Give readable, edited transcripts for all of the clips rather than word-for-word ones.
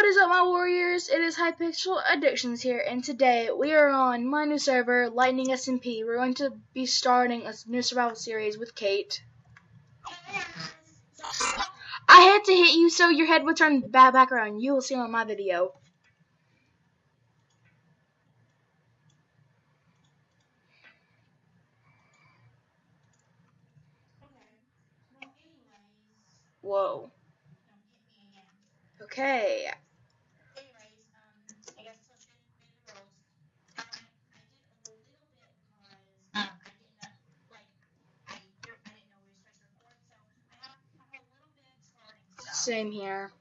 is up, my warriors? It is Hypixel Addictions here, and today we are on my new server, LightningSMP. We're going to be starting a new survival series with Kate. I had to hit you so your head would turn back around. You will see on my video. Whoa. Okay. Same here.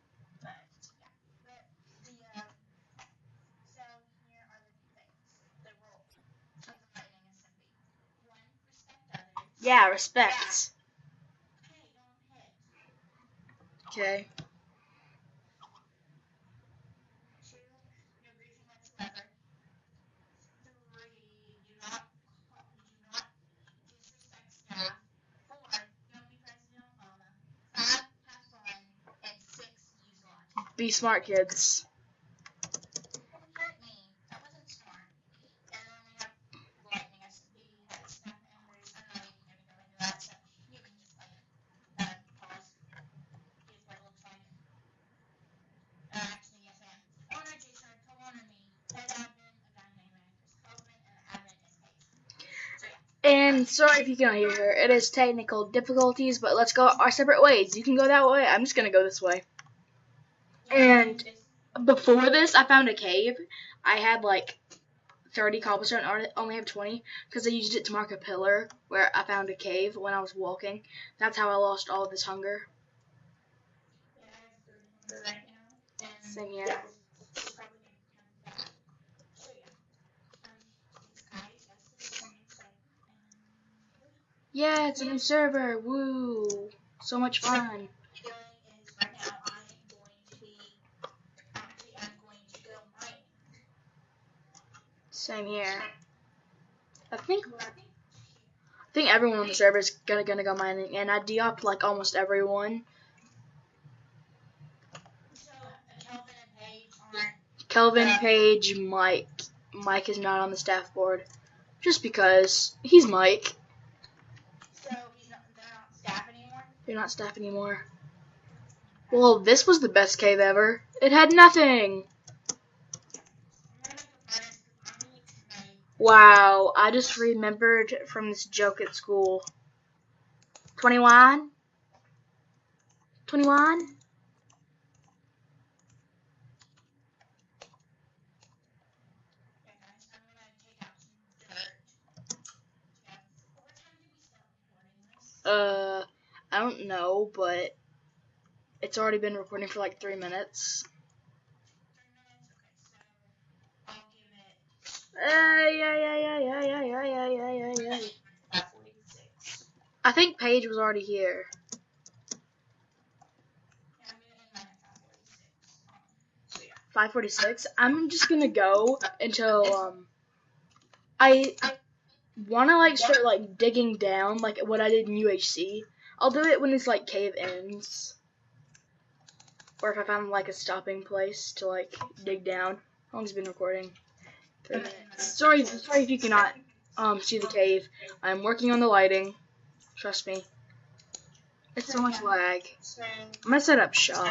Yeah, respect. Okay. Be smart, kids. And sorry if you cannot hear her. It is technical difficulties, but let's go our separate ways. You can go that way. I'm just going to go this way. And before this, I found a cave. I had like 30 cobblestone. I only have 20 because I used it to mark a pillar where I found a cave when I was walking. That's how I lost all of this hunger. Same here. Yeah, it's a new server. Woo! So much fun. Same here. I think everyone on the server is gonna go mining, and I de-opped like almost everyone. Kelvin, Paige, Mike. Mike is not on the staff board, just because he's Mike. So they're not staff anymore. Well, this was the best cave ever. It had nothing. Wow, I just remembered from this joke at school. 21? 21? I don't know, but it's already been recording for like 3 minutes. Yeah. I think Paige was already here. Yeah. 5:46. I'm just gonna go until I wanna like start like digging down like what I did in UHC. I'll do it when this like cave ends, or if I found like a stopping place to like dig down. How long's it been recording? 3 minutes. Sorry if you cannot see the cave. I'm working on the lighting. Trust me. It's so much lag. I'm gonna set up shop.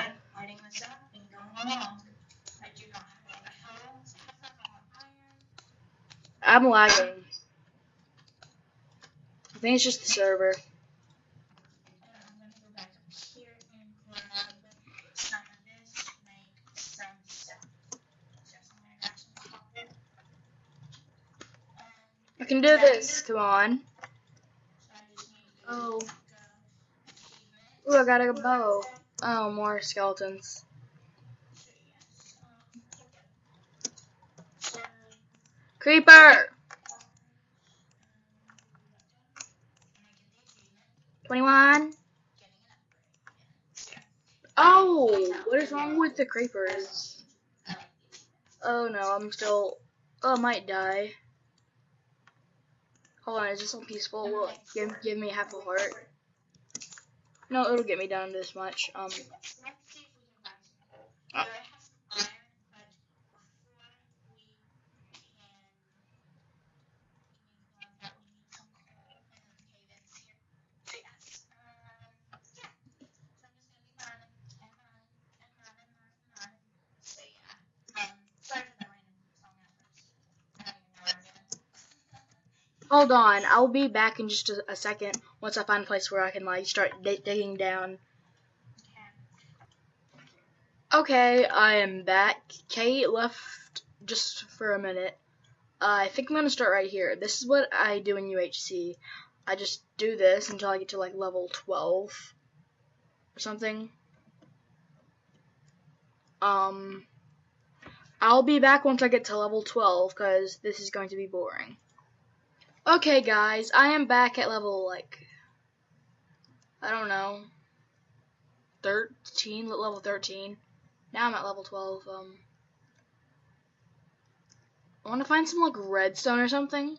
I'm lagging. I think it's just the server. I can do this. Come on. Oh. Ooh, I got a bow. Oh, more skeletons. Creeper! 21. Oh, what is wrong with the creepers? Oh no, I'm still. Oh, I might die. Hold on, is this on peaceful? Will it give me half a heart? No, it'll get me down this much. Hold on, I'll be back in just a second once I find a place where I can like start digging down. Okay, I am back. Kate left just for a minute. I think I'm gonna start right here. This is what I do in UHC. I just do this until I get to like level 12 or something. I'll be back once I get to level 12 because this is going to be boring. Okay, guys, I am back at level like, I don't know, 13, level 13. Now I'm at level 12. I want to find some like redstone or something.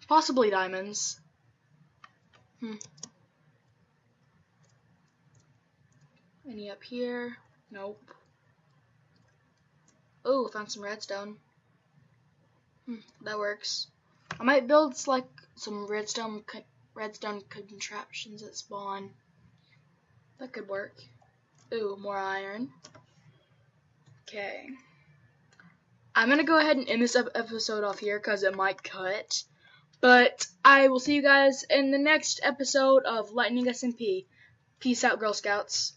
Possibly diamonds. Any up here? Nope. Oh, found some redstone. That works. I might build like some redstone contraptions that spawn. That could work. Ooh, more iron. Okay. I'm gonna go ahead and end this episode off here because it might cut. But I will see you guys in the next episode of LightningSMP. Peace out, Girl Scouts.